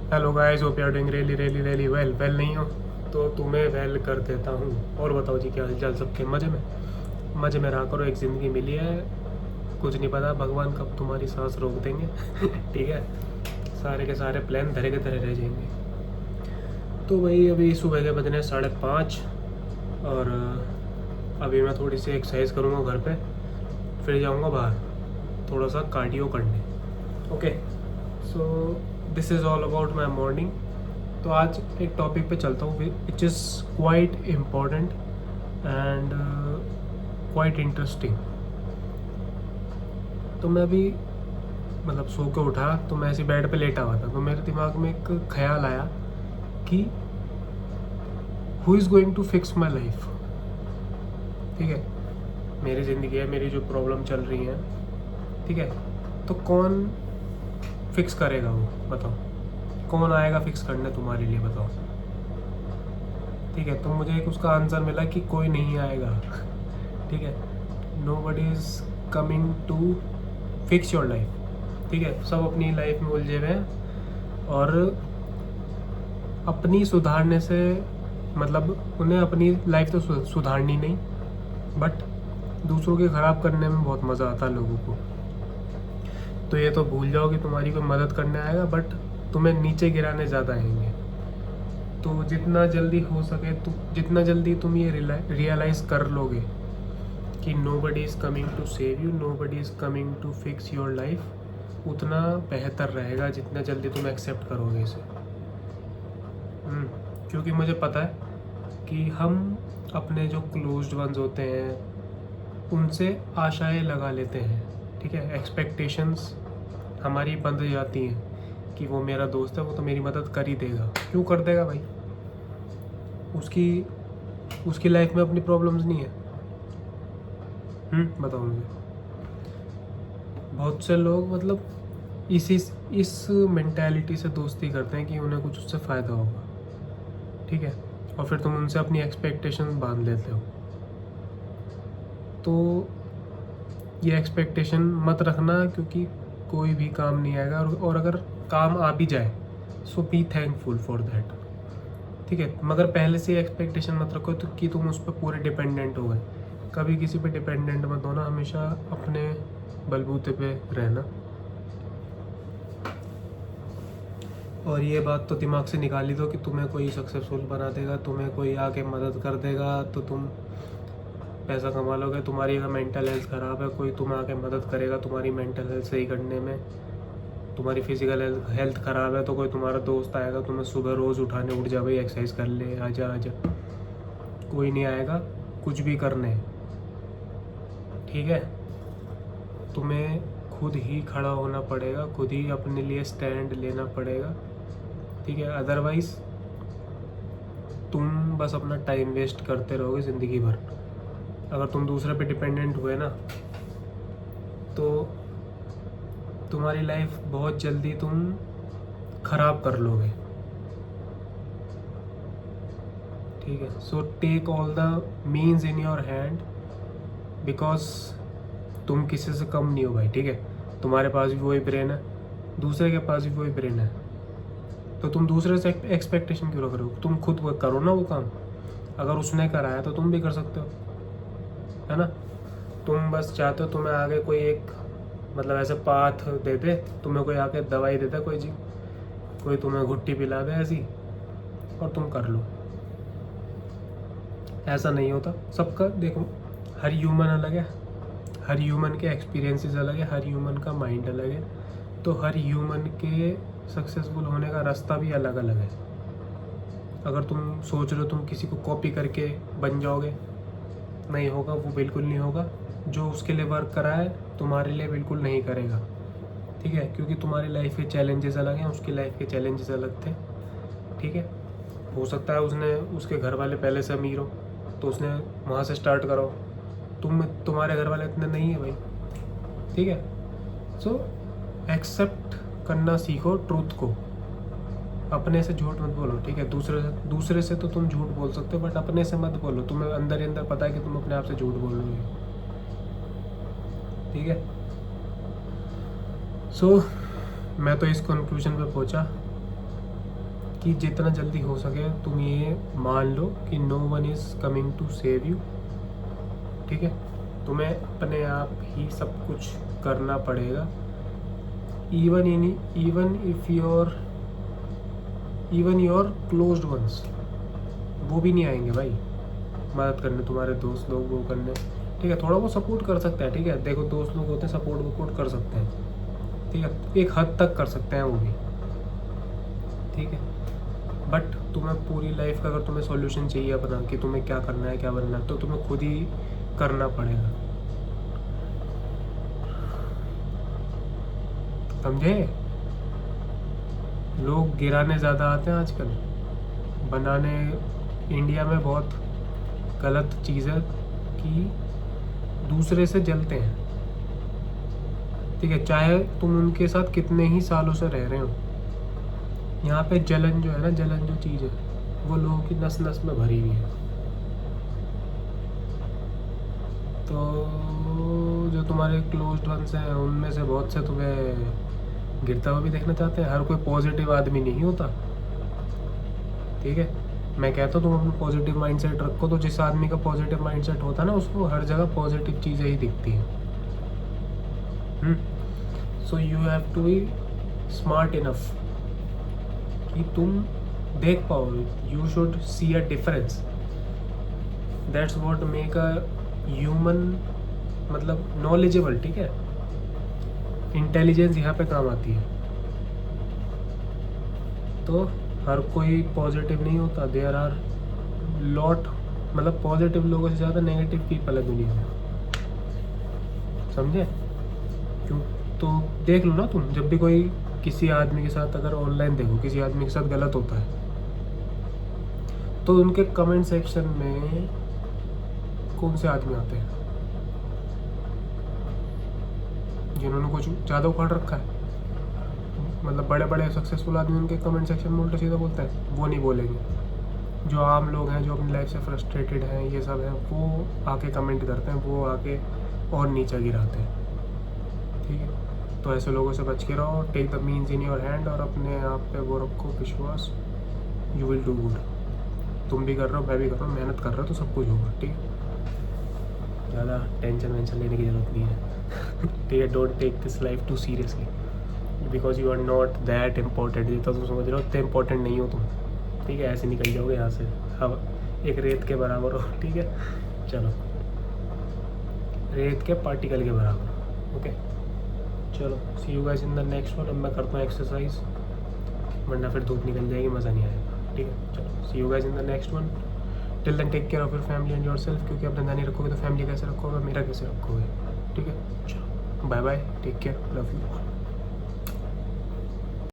Hello guys, hope you are doing really well नहीं हो तो तुम्हें वेल कर देता हूँ। और बताओ जी, क्या हालचाल सबके? मज़े में रहा करो। एक ज़िंदगी मिली है, कुछ नहीं पता भगवान कब तुम्हारी सांस रोक देंगे। ठीक है, सारे के सारे प्लान धरे के धरे रह जाएंगे। तो भाई अभी सुबह के बजने 5:30 और अभी मैं थोड़ी सी एक्सरसाइज करूँगा घर पे, फिर जाऊँगा बाहर थोड़ा सा कार्डियो करने। Okay, so this is all about my morning. तो आज एक टॉपिक पे चलता हूँ which is quite important and quite interesting. तो मैं अभी मतलब सो के उठा तो मैं ऐसे बेड पे लेटा हुआ था, तो मेरे दिमाग में एक ख्याल आया कि who is going to fix my life. ठीक है, मेरी ज़िंदगी है, मेरी जो प्रॉब्लम चल रही हैं, ठीक है, तो कौन फिक्स करेगा वो? बताओ, कौन आएगा फिक्स करने तुम्हारे लिए? बताओ। ठीक है, तो मुझे एक उसका आंसर मिला कि कोई नहीं आएगा। ठीक है, nobody is coming to fix your life. ठीक है, सब अपनी लाइफ में उलझे हुए हैं और अपनी सुधारने से मतलब उन्हें अपनी लाइफ तो सुधारनी नहीं, बट दूसरों की ख़राब करने में बहुत मज़ा आता है लोगों को। तो ये तो भूल जाओ कि तुम्हारी कोई मदद करने आएगा, बट तुम्हें नीचे गिराने ज़्यादा आएंगे। तो जितना जल्दी हो सके, तो जितना जल्दी तुम ये रियलाइज़ कर लोगे कि nobody is coming to save you, nobody is coming to fix your life, उतना बेहतर रहेगा जितना जल्दी तुम एक्सेप्ट करोगे इसे। क्योंकि मुझे पता है कि हम अपने जो क्लोज्ड वंस होते हैं उनसे आशाएं लगा लेते हैं। ठीक है, एक्सपेक्टेशंस हमारी बंध जाती हैं कि वो मेरा दोस्त है, वो तो मेरी मदद कर ही देगा। क्यों कर देगा भाई? उसकी उसकी लाइफ में अपनी प्रॉब्लम्स नहीं है। बताओ मुझे। बहुत से लोग मतलब इस मेंटालिटी से दोस्ती करते हैं कि उन्हें कुछ उससे फ़ायदा होगा। ठीक है, और फिर तुम उनसे अपनी एक्सपेक्टेशन बांध लेते हो। तो ये एक्सपेक्टेशन मत रखना, क्योंकि कोई भी काम नहीं आएगा। और अगर काम आ भी जाए सो बी थैंकफुल फॉर दैट। ठीक है, मगर पहले से एक्सपेक्टेशन मत रखो तो कि तुम उस पर पूरे डिपेंडेंट हो गए। कभी किसी पे डिपेंडेंट मत होना, हमेशा अपने बलबूते पे रहना। और ये बात तो दिमाग से निकाल ही दो कि तुम्हें कोई सक्सेसफुल बना देगा, तुम्हें कोई आके मदद कर देगा तो तुम पैसा कमा लोगे। तुम्हारी अगर मेंटल हेल्थ ख़राब है, कोई तुम्हें आके मदद करेगा तुम्हारी मेंटल हेल्थ सही करने में। तुम्हारी फिजिकल हेल्थ ख़राब है तो कोई तुम्हारा दोस्त आएगा तुम्हें सुबह रोज़ उठाने, उठ जा भाई एक्सरसाइज कर ले, आजा आजा। कोई नहीं आएगा कुछ भी करने। ठीक है, तुम्हें खुद ही खड़ा होना पड़ेगा, खुद ही अपने लिए स्टैंड लेना पड़ेगा। ठीक है, अदरवाइज़ तुम बस अपना टाइम वेस्ट करते रहोगे ज़िंदगी भर। अगर तुम दूसरे पे डिपेंडेंट हुए ना तो तुम्हारी लाइफ बहुत जल्दी तुम ख़राब कर लोगे। ठीक है, so take all the means in your hand, because तुम किसी से कम नहीं हो भाई। ठीक है, तुम्हारे पास भी वही ब्रेन है, दूसरे के पास भी वही ब्रेन है। तो तुम दूसरे से एक्सपेक्टेशन क्यों रख रहे हो? तुम खुद वो करो ना वो काम। अगर उसने कराया तो तुम भी कर सकते हो, है ना? तुम बस चाहते हो तुम्हें आगे कोई एक मतलब ऐसे पाथ दे दे, तुम्हें कोई आके दवाई दे दे, कोई तुम्हें घुट्टी पिला दे ऐसी और तुम कर लो। ऐसा नहीं होता। सबका देखो, हर ह्यूमन अलग है, हर ह्यूमन के एक्सपीरियंसेस अलग है, हर ह्यूमन का माइंड अलग है। तो हर ह्यूमन के सक्सेसफुल होने का रास्ता भी अलग अलग है। अगर तुम सोच रहे हो तुम किसी को कॉपी करके बन जाओगे, नहीं होगा, वो बिल्कुल नहीं होगा। जो उसके लिए वर्क करा है तुम्हारे लिए बिल्कुल नहीं करेगा। ठीक है, क्योंकि तुम्हारी लाइफ के चैलेंजेस अलग हैं, उसकी लाइफ के चैलेंजेस अलग थे। ठीक है, हो सकता है उसके घर वाले पहले से अमीर हो तो उसने वहाँ से स्टार्ट करो। तुम्हारे घर वाले इतने नहीं है भाई। ठीक है, सो एक्सेप्ट करना सीखो ट्रूथ को। अपने से झूठ मत बोलो। ठीक है, दूसरे से तो तुम झूठ बोल सकते हो, बट अपने से मत बोलो। तुम्हें अंदर ही अंदर पता है कि तुम अपने आप से झूठ बोल रहे हो। ठीक है, सो मैं तो इस कंक्लूजन पे पहुंचा कि जितना जल्दी हो सके तुम ये मान लो कि no one is coming to save you, ठीक है। तुम्हें अपने आप ही सब कुछ करना पड़ेगा। इवन योर क्लोज्ड वंस, वो भी नहीं आएंगे भाई मदद करने, तुम्हारे दोस्त लोग वो करने, ठीक है। थोड़ा वो सपोर्ट कर सकते हैं, ठीक है। देखो दोस्त लोग होते हैं, सपोर्ट कर सकते हैं, ठीक है, एक हद तक कर सकते हैं वो भी, ठीक है। बट तुम्हें पूरी लाइफ का अगर तुम्हें सॉल्यूशन चाहिए अपना कि तुम्हें क्या करना है क्या बनना है, तो तुम्हें खुद ही करना पड़ेगा, समझे। लोग गिराने ज़्यादा आते हैं आजकल, बनाने इंडिया में बहुत गलत चीज़ है कि दूसरे से जलते हैं, ठीक है। चाहे तुम उनके साथ कितने ही सालों से रह रहे हो, यहाँ पे जलन जो है ना, जलन जो चीज़ है वो लोगों की नस नस में भरी हुई है। तो जो तुम्हारे क्लोज्ड वंस हैं उनमें से बहुत से तुम्हें गिरता हुआ भी देखना चाहते हैं। हर कोई पॉजिटिव आदमी नहीं होता, ठीक है। मैं कहता हूँ तुम अपना पॉजिटिव माइंडसेट रखो, तो जिस आदमी का पॉजिटिव माइंडसेट होता है ना उसको हर जगह पॉजिटिव चीज़ें ही दिखती हैं। So you have to be smart enough कि तुम देख पाओ, you should see a difference. That's what make a human मतलब नॉलेजेबल, ठीक है। इंटेलिजेंस यहाँ पे काम आती है। तो हर कोई पॉजिटिव नहीं होता, देयर आर लॉट, मतलब पॉजिटिव लोगों से ज़्यादा नेगेटिव पीपल है दुनिया में, समझे। क्यों, तो देख लो ना तुम, जब भी कोई किसी आदमी के साथ, अगर ऑनलाइन देखो किसी आदमी के साथ गलत होता है तो उनके कमेंट सेक्शन में कौन से आदमी आते हैं जिन्होंने कुछ ज़्यादा उखाड़ रखा है, मतलब बड़े बड़े सक्सेसफुल आदमी उनके कमेंट सेक्शन में उल्टा सीधा बोलते हैं, वो नहीं बोलेंगे। जो आम लोग हैं जो अपनी लाइफ से फ्रस्ट्रेटेड हैं ये सब हैं, वो आके कमेंट करते हैं, वो आके और नीचा गिराते हैं, ठीक है। तो ऐसे लोगों से बच के रहो, take the means in your hand और अपने आप पे वो रखो विश्वास, यू विल डू गुड। तुम भी कर रहे हो, मैं भी कर रहा हूँ, मेहनत कर रहे हो तो सब कुछ होगा, ठीक है। ज़्यादा टेंशन वेंशन लेने की ज़रूरत नहीं है, ठीक है। Don't take this life too seriously because you are not that important. जितना तुम समझ रहे हो उतने इम्पोर्टेंट नहीं हो तुम, ठीक है। ऐसे निकल जाओगे यहाँ से, हाँ, एक रेत के बराबर हो, ठीक है। चलो, रेत के पार्टिकल के बराबर, ओके। चलो, see you guys in the next one. अब मैं करता हूँ एक्सरसाइज, वरना फिर धूप निकल जाएगी, मज़ा नहीं आएगा, ठीक है। चलो, see you guys in the next one. Till then take care of your family and yourself, क्योंकि अपना ध्यान नहीं रखोगे तो फैमिली कैसे रखोगे, मेरा कैसे रखोगे, ठीक है। चलो, bye bye, take care, love you.